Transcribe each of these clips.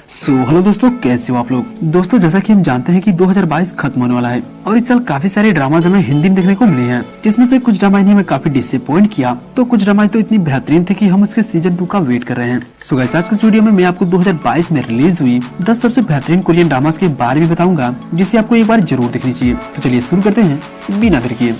Hello दोस्तों, कैसे हो आप लोग। दोस्तों, जैसा कि हम जानते हैं कि 2022 खत्म होने वाला है और इस साल काफी सारे ड्रामाज हमें हिंदी में देखने को मिले हैं, जिसमें से कुछ ड्रामा ने हमें काफी डिसअपॉइंट किया, तो कुछ ड्रामा तो इतनी बेहतरीन थे कि हम उसके सीजन 2 का वेट कर रहे हैं। सो गाइस, आज के इस वीडियो में मैं आपको 2022 में रिलीज हुई 10 सबसे बेहतरीन कोरियन ड्रामास के बारे में बताऊंगा, जिसे आपको एक बार जरूर देखनी चाहिए। तो चलिए शुरू करते हैं बिना देर किए।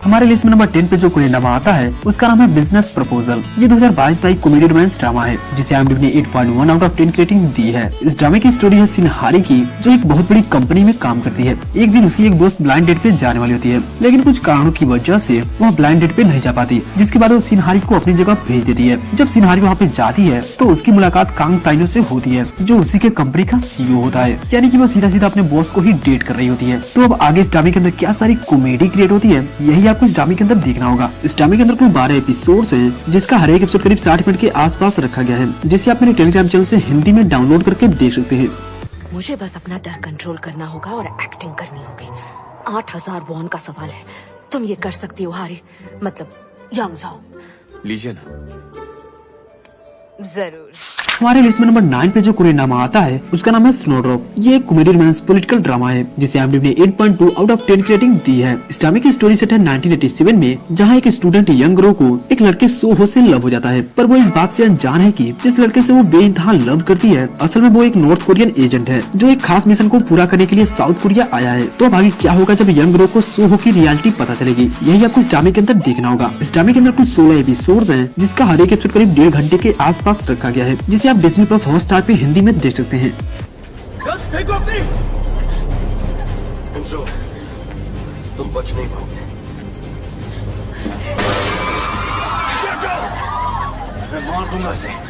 हमारे लिस्ट में नंबर 10 पे जो कोरियन ड्रामा आता है उसका नाम है बिजनेस प्रपोजल। ये 2022 का एक कॉमेडी रोमांस ड्रामा है जिसे IMDb ने 8.1 आउट ऑफ 10 की रेटिंग दी है। इस ड्रामे की स्टोरी है सिनहारी की, जो एक बहुत बड़ी कंपनी में काम करती है। एक दिन उसकी एक दोस्त ब्लाइंड डेट पे जाने वाली होती है, लेकिन कुछ कारणों की वजह से वह ब्लाइंड डेट पे नहीं जा पाती, जिसके बाद वो सिनहारी को अपनी जगह भेज देती है। जब सिनहारी वहाँ पे जाती है तो उसकी मुलाकात कांग ताइनो से होती है, जो उसी के कंपनी का CEO होता है, यानी कि वो सीधा सीधा अपने बॉस को ही डेट कर रही होती है। तो अब आगे इस ड्रामे के अंदर क्या सारी कॉमेडी क्रिएट होती है, यही आपको इस ड्रामे के अंदर देखना होगा। इस ड्रामे के अंदर कुल 12 एपिसोड्स हैं, जिसका हर एक एपिसोड करीब 60 मिनट के आसपास रखा गया है, जिसे आप मेरे टेलीग्राम चैनल से हिंदी में डाउनलोड करके देख सकते हैं। मुझे बस अपना डर कंट्रोल करना होगा और एक्टिंग करनी होगी। 8000 वॉन का सवाल है, तुम ये कर सकती हो हारी, मतलब यंग जाओ। लीजिए ना। जरूर। हमारे लिस्ट में नंबर 9 पे जो कोरियन ड्रामा आता है उसका नाम है स्नोड्रॉप। ये एक कॉमेडी रोमांस पॉलिटिकल ड्रामा है जिसे IMDb ने 8.2 आउट ऑफ 10 की रेटिंग दी है। इस ड्रामे की स्टोरी सेट है 1987 में, जहां एक स्टूडेंट यंग रो को एक लड़के सोहो से लव हो जाता है, पर वो इस बात से अनजान है कि जिस लड़के से वो बेइंतहा लव करती है असल में वो एक नॉर्थ कोरियन एजेंट है, जो एक खास मिशन को पूरा करने के लिए साउथ कोरिया आया है। तो अब आगे क्या होगा जब यंग रो को सोहो की रियलिटी पता चलेगी, यही आपको इस ड्रामे के अंदर देखना होगा। इस ड्रामे के अंदर कुल 16 एपिसोड है, जिसका हर एक एपिसोड करीब 1.5 घंटे के आसपास रखा गया है, जिसे आप डिज्नी प्लस हॉटस्टार पे हिंदी में देख सकते हैं। तुम बच नहीं पाओगे। मैं मार दूंगा इसे।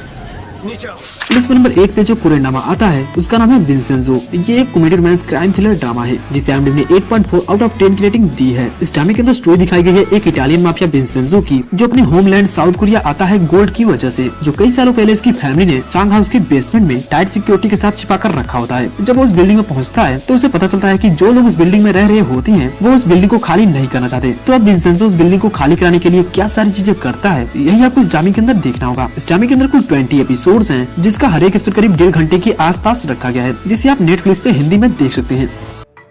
नीचे आओ। लिस्ट में नंबर 1 पे जो कोरियन ड्रामा आता है उसका नाम है विंसेंजो। ये एक comedy romance crime thriller drama है जिसे IMDb ने 8.4 आउट ऑफ 10 की रेटिंग दी है। इस ड्रामे के अंदर स्टोरी दिखाई गई है एक इटालियन माफिया विंसेंजो की, जो अपने होमलैंड साउथ कोरिया आता है गोल्ड की वजह से, जो कई सालों पहले उसकी फैमिली ने चांग हाउस के बेसमेंट में टाइट सिक्योरिटी के साथ छिपा कर रखा होता है। जब वो उस बिल्डिंग में पहुंचता है तो उसे पता चलता है कि जो लोग उस बिल्डिंग में रह रहे होते हैं वो उस बिल्डिंग को खाली नहीं करना चाहते। तो अब विंसेंजो उस बिल्डिंग को खाली कराने के लिए क्या सारी चीजें करता है, यही आपको इस ड्रामे के अंदर देखना होगा। इस ड्रामे के अंदर कुल 20 एपिसोड्स हैं, जिसका हर एक एपिसोड करीब 1.5 घंटे के आसपास रखा गया है, जिसे आप नेटफ्लिक्स पे हिंदी में देख सकते हैं।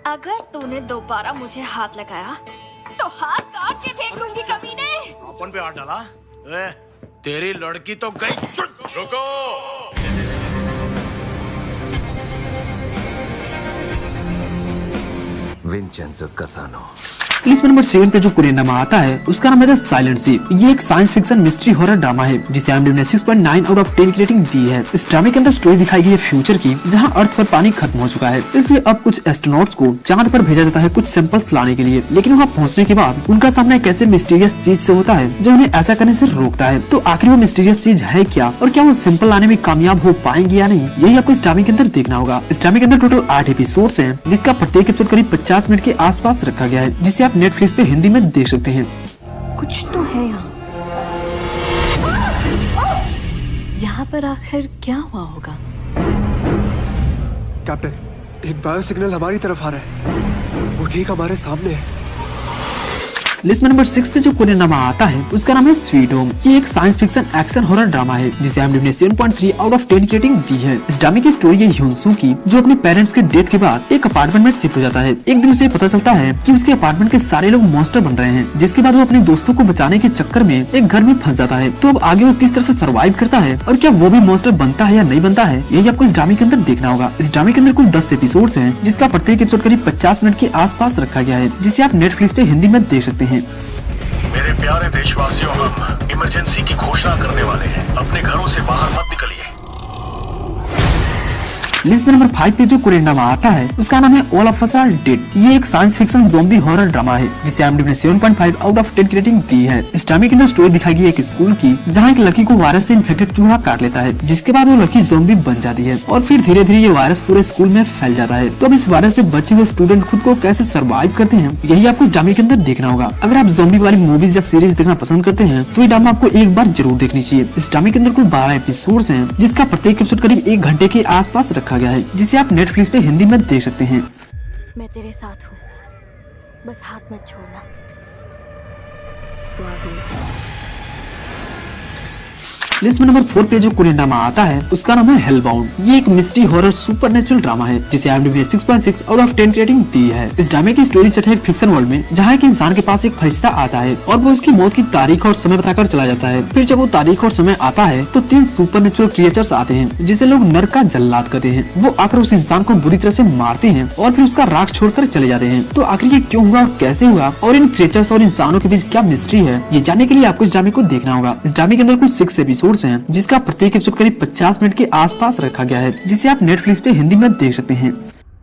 अगर तूने दोबारा मुझे हाथ लगाया तो हाथ काट के फेंक दूंगी कमीने। अपन पे हाथ डाला? तेरी लड़की तो गई। रुको। विंचेंजो कसानो। लिस्ट में नंबर 7 पे जो कोरियन ड्रामा आता है उसका नाम है द साइलेंट सी। ये एक science fiction mystery horror drama है जिसे IMDb ने 6.9 आउट ऑफ 10 की रेटिंग दी है। इस ड्रामे के अंदर स्टोरी दिखाई गई है फ्यूचर की, जहां अर्थ पर पानी खत्म हो चुका है, इसलिए अब कुछ एस्ट्रोनॉट्स को चांद पर भेजा जाता है कुछ सैंपल्स लाने के लिए। लेकिन वहां पहुंचने के बाद उनका सामना एक ऐसे मिस्टीरियस चीज से होता है जो उन्हें ऐसा करने से रोकता है। तो आखिर वो मिस्टीरियस चीज है क्या, और क्या वो सैंपल लाने में कामयाब हो पाएंगे या नहीं, यही आपको इस ड्रामे के अंदर देखना होगा। इस ड्रामे के अंदर टोटल 8 एपिसोड्स हैं, जिसका प्रत्येक एपिसोड करीब 50 मिनट के आसपास रखा गया है, जिसे आप नेटफ्लिक्स पे हिंदी में देख सकते हैं। कुछ तो है यहाँ पर आखिर क्या हुआ होगा? कैप्टन, एक बायो सिग्नल हमारी तरफ आ रहा है, वो ठीक हमारे सामने है। लिस्ट में नंबर 6 पे जो कोरियन ड्रामा आता है उसका नाम है स्वीट होम। ये एक science fiction action horror drama है जिसे IMDb ने 7.3 आउट ऑफ 10 की रेटिंग दी है। इस ड्रामे की स्टोरी है ह्यूनसू की, जो अपने पेरेंट्स के डेथ के बाद एक अपार्टमेंट में शिफ्ट हो जाता है। एक दिन उसे पता चलता है कि उसके अपार्टमेंट के सारे लोग मॉन्स्टर बन रहे हैं, जिसके बाद वो अपने दोस्तों को बचाने के चक्कर में एक घर में फंस जाता है। तो अब आगे वो किस तरह से सर्वाइव करता है और क्या वो भी मॉन्स्टर बनता है या नहीं बनता है, यही आपको इस ड्रामे के अंदर देखना होगा। इस ड्रामे के अंदर कुल 10 एपिसोड्स हैं, जिसका प्रत्येक एपिसोड करीब 50 मिनट के आसपास रखा गया है, जिसे आप नेटफ्लिक्स पे हिंदी में देख सकते हैं। मेरे प्यारे देशवासियों, हम इमरजेंसी की घोषणा करने वाले हैं। अपने घरों से बाहर मत निकलिए। लिस्ट में नंबर 5 पे जो कोरियन ड्रामा आता है उसका नाम है all of us are dead. ये एक science fiction zombie horror drama है जिसे IMDb ने 7.5 आउट ऑफ 10 की रेटिंग दी है। इस ड्रामे के अंदर स्टोरी दिखाई गई है एक स्कूल की, जहां एक लड़की को वायरस से इन्फेक्टेड चूहा काट लेता है, जिसके बाद वो लड़की ज़ॉम्बी बन जाती है और फिर धीरे धीरे ये वायरस पूरे स्कूल में फैल जाता है। तो अब इस वायरस से बचे हुए स्टूडेंट खुद को कैसे सर्वाइव करते हैं, यही आपको इस ड्रामे के अंदर देखना होगा। अगर आप ज़ॉम्बी वाली मूवीज या सीरीज देखना पसंद करते हैं तो ये ड्रामा आपको एक बार जरूर देखनी चाहिए। इस ड्रामे के अंदर कुल 12 एपिसोड्स हैं, जिसका प्रत्येक एपिसोड करीब 1 घंटे के आसपास रखा गया है, जिसे आप नेटफ्लिक्स पे हिंदी में देख सकते हैं। मैं तेरे साथ हूँ, बस हाथ मत छोड़ना। लिस्ट में नंबर 4 पे जो कोरियन ड्रामा आता है उसका नाम है हेलबाउंड। ये एक मिस्ट्री हॉरर सुपरनेचुरल ड्रामा है जिसे IMDb ने 6.6 आउट ऑफ 10 रेटिंग दी है। इस ड्रामे की स्टोरी सेट है एक फिक्शन वर्ल्ड में, जहाँ एक इंसान के पास एक फरिश्ता आता है और वो उसकी मौत की तारीख और समय बताकर चला जाता है। फिर जब वो तारीख और समय आता है तो 3 सुपरनेचुरल क्रिएचर्स आते हैं जिसे लोग नर का जल्लाद कहते हैं। वो आकर उस इंसान को बुरी तरह से मारते हैं और फिर उसका राख छोड़कर चले जाते हैं। तो आखिर ये क्यों हुआ और कैसे हुआ और इन क्रिएचर्स और इंसानों के बीच क्या मिस्ट्री है, ये जानने के लिए आपको इस ड्रामे को देखना होगा। इस ड्रामे के अंदर कुल 6 एपिसोड्स हैं जिसका प्रत्येक एपिसोड करीब 50 मिनट के आसपास रखा गया है, जिसे आप नेटफ्लिक्स पे हिंदी में देख सकते हैं।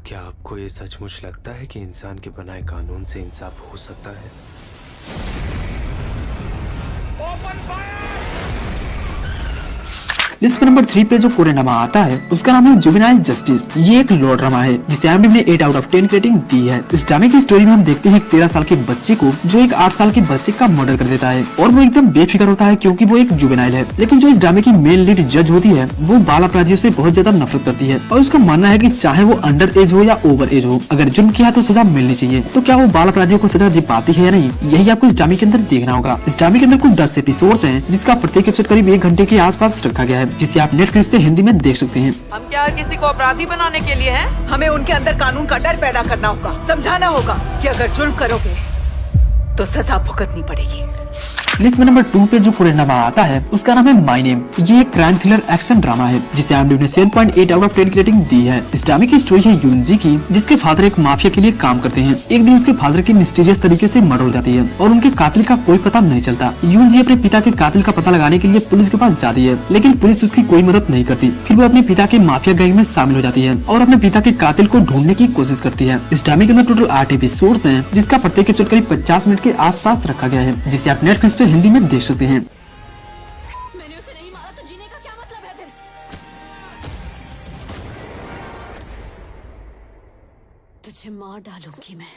क्या आपको ये सचमुच लगता है कि इंसान के बनाए कानून से इंसाफ हो सकता है? लिस्ट नंबर 3 पे जो कोरियन ड्रामा आता है उसका नाम है जुवेनाइल जस्टिस। ये एक लॉ ड्रामा है जिसे IMDb ने 8 आउट ऑफ 10 रेटिंग दी है। इस ड्रामे की स्टोरी में हम देखते हैं एक 13 साल के बच्चे को जो एक 8 साल के बच्चे का मर्डर कर देता है और वो एकदम बेफिक्र होता है क्योंकि वो एक जुवेनाइल है। लेकिन जो इस ड्रामे की मेन लीड जज होती है वो बाल अपराधियों से बहुत ज्यादा नफरत करती है और उसका मानना है कि चाहे वो अंडर एज हो या ओवर एज हो, अगर जुर्म किया तो सजा मिलनी चाहिए। तो क्या वो बाल अपराधियों को सजा दे पाती है या नहीं, यही आपको इस ड्रामे के अंदर देखना होगा। इस ड्रामे के अंदर कुल 10 एपिसोड्स हैं जिसका प्रत्येक एपिसोड करीब 1 घंटे के आसपास रखा गया है, जिसे आप नेटफ्लिक्स पे हिंदी में देख सकते हैं। हम क्या किसी को अपराधी बनाने के लिए हैं? हमें उनके अंदर कानून का डर पैदा करना होगा, समझाना होगा कि अगर जुल्म करोगे तो सजा भुगतनी पड़ेगी। लिस्ट में नंबर 2 पे जो कोरियन ड्रामा आता है उसका नाम है माय नेम। ये एक क्राइम थ्रिलर एक्शन ड्रामा है जिसे IMDb ने 7.8 आउट ऑफ 10 की रेटिंग दी है। इस ड्रामे की स्टोरी है यूनजी की, जिसके फादर एक माफिया के लिए काम करते हैं। एक दिन उसके फादर की मिस्टीरियस तरीके से मर्डर हो जाती है और उनके कातिल का कोई पता नहीं चलता। यूनजी अपने पिता के कातिल का पता लगाने के लिए पुलिस के पास जाती है, लेकिन पुलिस उसकी कोई मदद नहीं करती। फिर वो अपने पिता के माफिया गैंग में शामिल हो जाती है और अपने पिता के कातिल को ढूंढने की कोशिश करती है। इस ड्रामे के अंदर टोटल 8 एपिसोड्स हैं जिसका प्रत्येक एपिसोड करीब 50 मिनट के आसपास रखा गया है, जिसे आप नेटफ्लिक्स पे हिंदी में देख सकते हैं। मैंने उसे नहीं मारा तो जीने का क्या मतलब है फिर? तुझे मार डालूंगी मैं।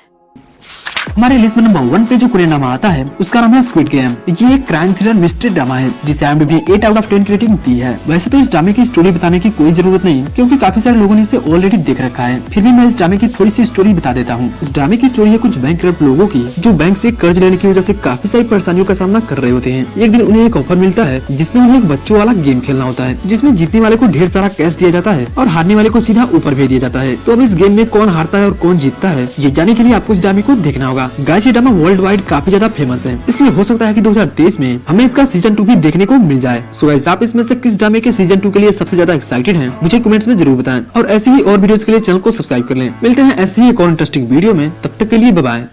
हमारे लिस्ट में नंबर 1 पे जो कोरियन ड्रामा आता है उसका नाम है स्क्विड गेम। ये एक क्राइम थ्रिलर मिस्ट्री ड्रामा है जिसे IMDb ने 8 आउट ऑफ 10 की रेटिंग दी है। वैसे तो इस ड्रामे की स्टोरी बताने की कोई जरूरत नहीं क्योंकि काफी सारे लोगों ने इसे ऑलरेडी देख रखा है, फिर भी मैं इस ड्रामे की थोड़ी सी स्टोरी बता देता हूँ। इस ड्रामे की स्टोरी है कुछ बैंकक्रप्ट लोगों की जो बैंक से कर्ज लेने की वजह से काफी सारी परेशानियों का सामना कर रहे होते हैं। एक दिन उन्हें एक ऑफर मिलता है जिसमें उन्हें एक बच्चों वाला गेम खेलना होता है, जिसमें जीतने वाले को ढेर सारा कैश दिया जाता है और हारने वाले को सीधा ऊपर भेज दिया जाता है। तो अब इस गेम में कौन हारता है और कौन जीतता है, ये जानने के लिए आपको इस ड्रामे को देखना होगा। गाइस, ये ड्रामा वर्ल्ड वाइड काफी ज्यादा फेमस है, इसलिए हो सकता है कि 2023 में हमें इसका सीजन 2 भी देखने को मिल जाए। सो गाइस, आप इसमें से किस ड्रामे के सीजन 2 के लिए सबसे ज्यादा एक्साइटेड हैं, मुझे कमेंट्स में जरूर बताएं और ऐसी ही और वीडियोस के लिए चैनल को सब्सक्राइब कर लें। मिलते हैं ऐसी ही एक और इंटरेस्टिंग वीडियो में, तब तक के लिए बाय बाय।